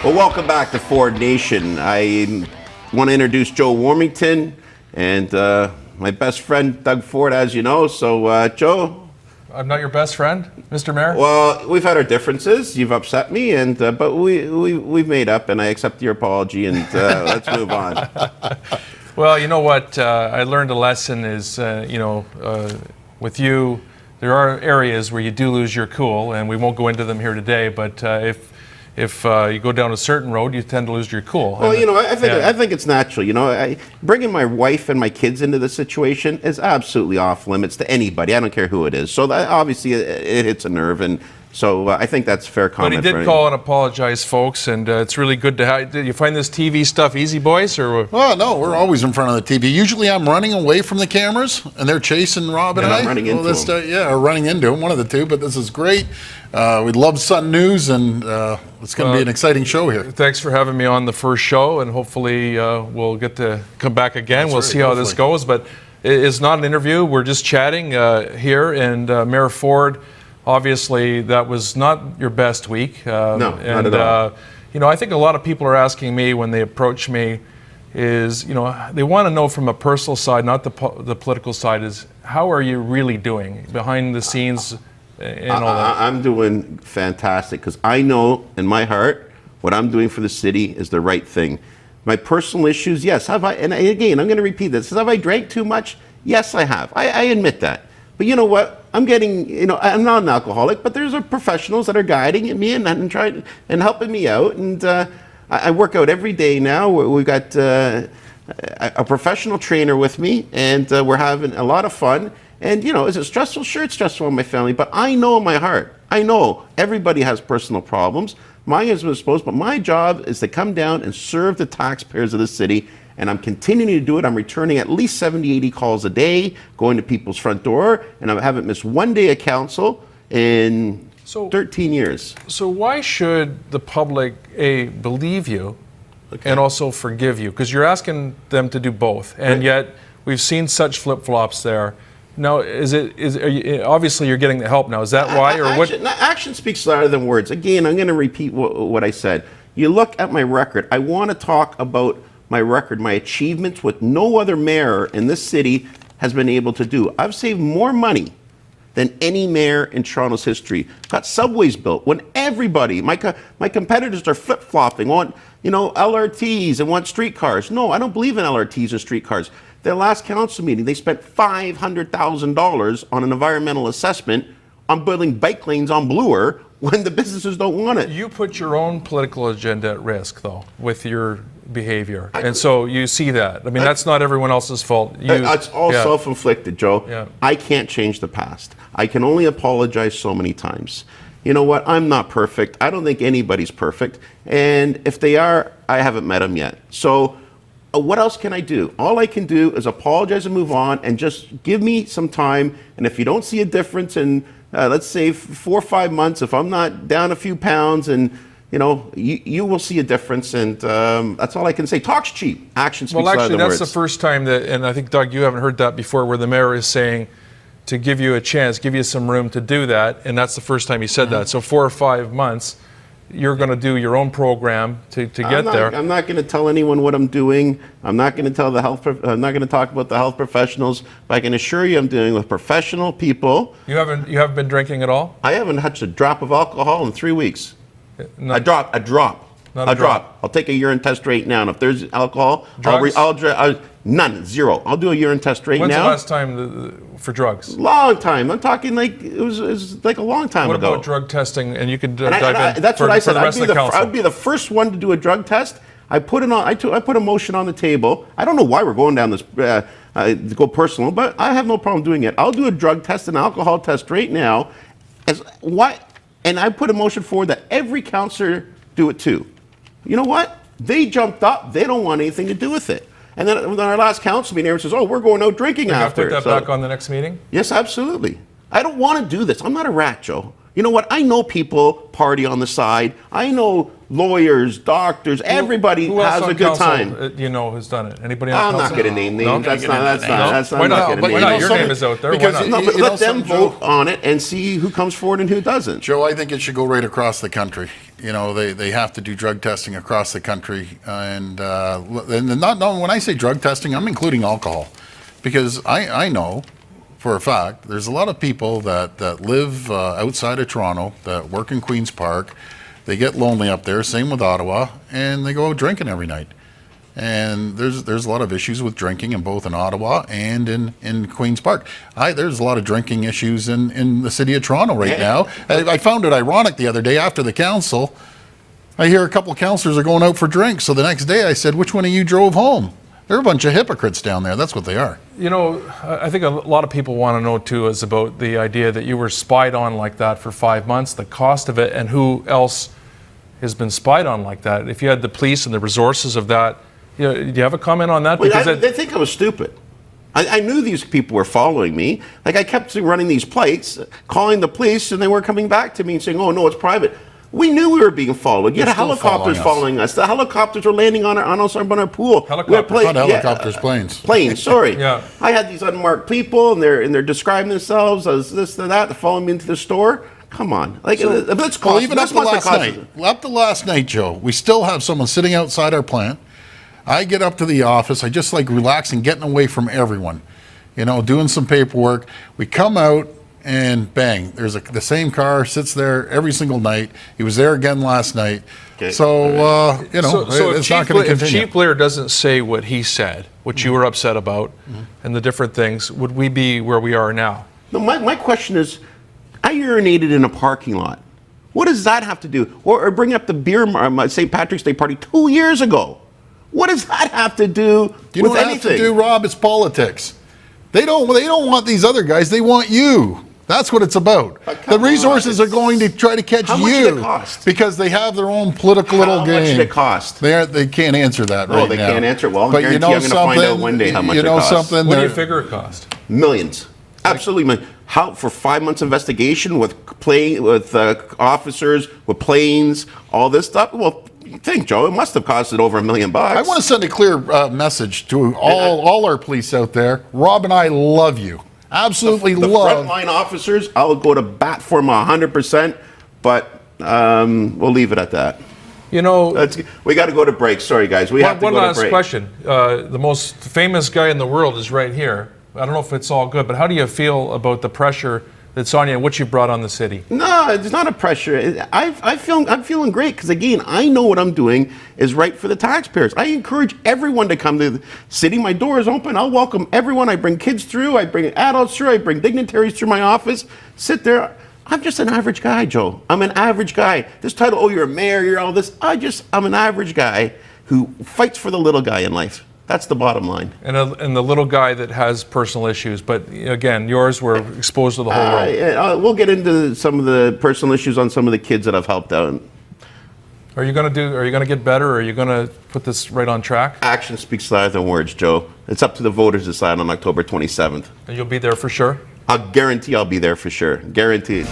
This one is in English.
Well, welcome back to Ford Nation. I want to introduce Joe Warmington and my best friend, Doug Ford, as you know. So, Joe. I'm not your best friend, Mr. Mayor? Well, we've had our differences. You've upset me, and but we've made up, and I accept your apology, and let's move on. Well, you know what? I learned a lesson is, with you, there are areas where you do lose your cool, and we won't go into them here today, but if you go down a certain road, you tend to lose your cool. Well, I think it's natural. Bringing my wife and my kids into the situation is absolutely off limits to anybody. I don't care who it is. So that, obviously, it hits a nerve, and so I think that's a fair comment. But he did call and apologize, folks, and it's really good to have. Did you find this TV stuff easy, boys? Or? Well, no, we're always in front of the TV. Usually I'm running away from the cameras, and they're chasing Rob and I. I'm running into them. Or running into them, one of the two, but this is great. We love Sun News, and it's going to be an exciting show here. Thanks for having me on the first show, and hopefully we'll get to come back again. We'll see how this goes, but it's not an interview. We're just chatting here, and Mayor Ford, obviously, that was not your best week. No, not at all. I think a lot of people are asking me when they approach me is, they want to know from a personal side, not the political side, is how are you really doing behind the scenes and all that? I'm doing fantastic because I know in my heart what I'm doing for the city is the right thing. My personal issues, yes. Have I? And again, I'm going to repeat this. Have I drank too much? Yes, I have. I admit that. But you know what? I'm getting, I'm not an alcoholic, but there's professionals that are guiding me and trying and helping me out. And I work out every day now. We've got a professional trainer with me, and we're having a lot of fun. And, is it stressful? Sure, it's stressful on my family, but I know in my heart, I know everybody has personal problems. Mine is supposed, but my job is to come down and serve the taxpayers of the city. And I'm continuing to do it. I'm returning at least 70, 80 calls a day, going to people's front door, and I haven't missed one day of council in 13 years. So why should the public, A, believe you, and also forgive you? Because you're asking them to do both, and yet we've seen such flip-flops there. Now, obviously you're getting the help now. Is that why, or what? Action speaks louder than words. Again, I'm going to repeat what I said. You look at my record. I want to talk about my record, my achievements, what no other mayor in this city has been able to do. I've saved more money than any mayor in Toronto's history. Got subways built when everybody, my competitors are flip-flopping, want LRTs and want streetcars. No, I don't believe in LRTs or streetcars. Their last council meeting, they spent $500,000 on an environmental assessment on building bike lanes on Bloor when the businesses don't want it. You put your own political agenda at risk, though, with your behavior. And so you see that. I mean, that's not everyone else's fault. It's all self-inflicted, Joe. Yeah. I can't change the past. I can only apologize so many times. You know what? I'm not perfect. I don't think anybody's perfect. And if they are, I haven't met them yet. So what else can I do? All I can do is apologize and move on and just give me some time. And if you don't see a difference in, let's say, 4 or 5 months, if I'm not down a few pounds and you will see a difference, and that's all I can say. Talk's cheap. Action speaks louder than words. Well, actually, that's the first time that, and I think, Doug, you haven't heard that before, where the mayor is saying to give you a chance, give you some room to do that, and that's the first time he said that. So 4 or 5 months, you're going to do your own program to get there. I'm not going to tell anyone what I'm doing. I'm not going to tell I'm not going to talk about the health professionals. But I can assure you, I'm dealing with professional people. You haven't been drinking at all? I haven't touched a drop of alcohol in 3 weeks. A drop. Not a drop. I'll take a urine test right now, and if there's alcohol, drugs? None, zero. I'll do a urine test right now. When's the last time for drugs? Long time. I'm talking like it was like a long time ago. What about drug testing? And you could dive in. That's what I said. I'd be the first one to do a drug test. I put a motion on the table. I don't know why we're going down this to go personal, but I have no problem doing it. I'll do a drug test and alcohol test right now. And I put a motion forward that every councillor do it too. You know what? They jumped up. They don't want anything to do with it. And then in our last council meeting, everyone says, "Oh, we're going out drinking after." You're going to put that back on the next meeting? Yes, absolutely. I don't want to do this. I'm not a rat, Joe. You know what? I know people party on the side. I know lawyers, doctors, everybody Who else has on a good council, time. You know, has done it? Anybody on I'm council? not going to name names. No? That's not. Why I'm not? gonna Why name not? names. Your name is out there. Why because not? No, but You know let them something, Joe? vote on it and see who comes forward and who doesn't. Joe, I think it should go right across the country. You know, they have to do drug testing across the country. And not when I say drug testing, I'm including alcohol. Because I know for a fact there's a lot of people that live outside of Toronto that work in Queen's Park. They get lonely up there, same with Ottawa, and they go out drinking every night. And there's a lot of issues with drinking in both in Ottawa and in Queen's Park. There's a lot of drinking issues in the city of Toronto right now. I found it ironic the other day after the council. I hear a couple of councillors are going out for drinks. So the next day I said, which one of you drove home? They're a bunch of hypocrites down there. That's what they are. You know, I think a lot of people want to know too is about the idea that you were spied on like that for 5 months, the cost of it, and who else has been spied on like that. If you had the police and the resources of that, do you have a comment on that? Wait, they think I was stupid. I knew these people were following me. Like, I kept running these plates, calling the police, and they weren't coming back to me and saying, oh, no, it's private. We knew we were being followed. You had still helicopters following us. The helicopters were landing on us on our pool. Helicopters. Not helicopters, planes. Planes, sorry. Yeah. I had these unmarked people, and they're describing themselves as this and that, they're following me into the store. Come on. Like, let's cost. Well, even up to last night, Joe, we still have someone sitting outside our plant. I get up to the office. I just like relaxing, getting away from everyone, you know, doing some paperwork. We come out and bang, there's the same car sits there every single night. He was there again last night. Okay. So, you know, so it's not going to if continue. Chief Blair doesn't say what he said, what you were upset about, and the different things, would we be where we are now? No, my question is, I urinated in a parking lot. What does that have to do? Or bring up the beer St. Patrick's Day party 2 years ago. What does that have to do you know with what anything? Have to do, Rob? It's politics. They don't want these other guys. They want you. That's what it's about. The resources are going to try to catch How you much did it cost? Because they have their own political little game. How much did it cost? They can't answer that right now. Oh, they can't answer. Well, but guarantee you know I'm going to find out one day how much it costs. What do you figure it cost? Millions. Absolutely millions. How for 5 months investigation with officers, with planes, all this stuff? Well, think, Joe, it must have costed over $1 million. I want to send a clear message to all our police out there. Rob and I love you. Absolutely the love. Frontline officers, I'll go to bat for them 100%, but we'll leave it at that. You know, we got to go to break. Sorry, guys. We have to go to break. One last question. The most famous guy in the world is right here. I don't know if it's all good, but how do you feel about the pressure that's on you and what you brought on the city? No, it's not a pressure. I'm feeling great because, again, I know what I'm doing is right for the taxpayers. I encourage everyone to come to the city. My door is open. I'll welcome everyone. I bring kids through. I bring adults through. I bring dignitaries through my office. Sit there. I'm just an average guy, Joe. I'm an average guy. This title, oh, you're a mayor, you're all this. I'm an average guy who fights for the little guy in life. That's the bottom line. And the little guy that has personal issues, but again, yours were exposed to the whole world. We'll get into some of the personal issues on some of the kids that I've helped out. Are you going to get better, or are you going to put this right on track? Action speaks louder than words, Joe. It's up to the voters to decide on October 27th. And you'll be there for sure? I'll guarantee I'll be there for sure. Guaranteed.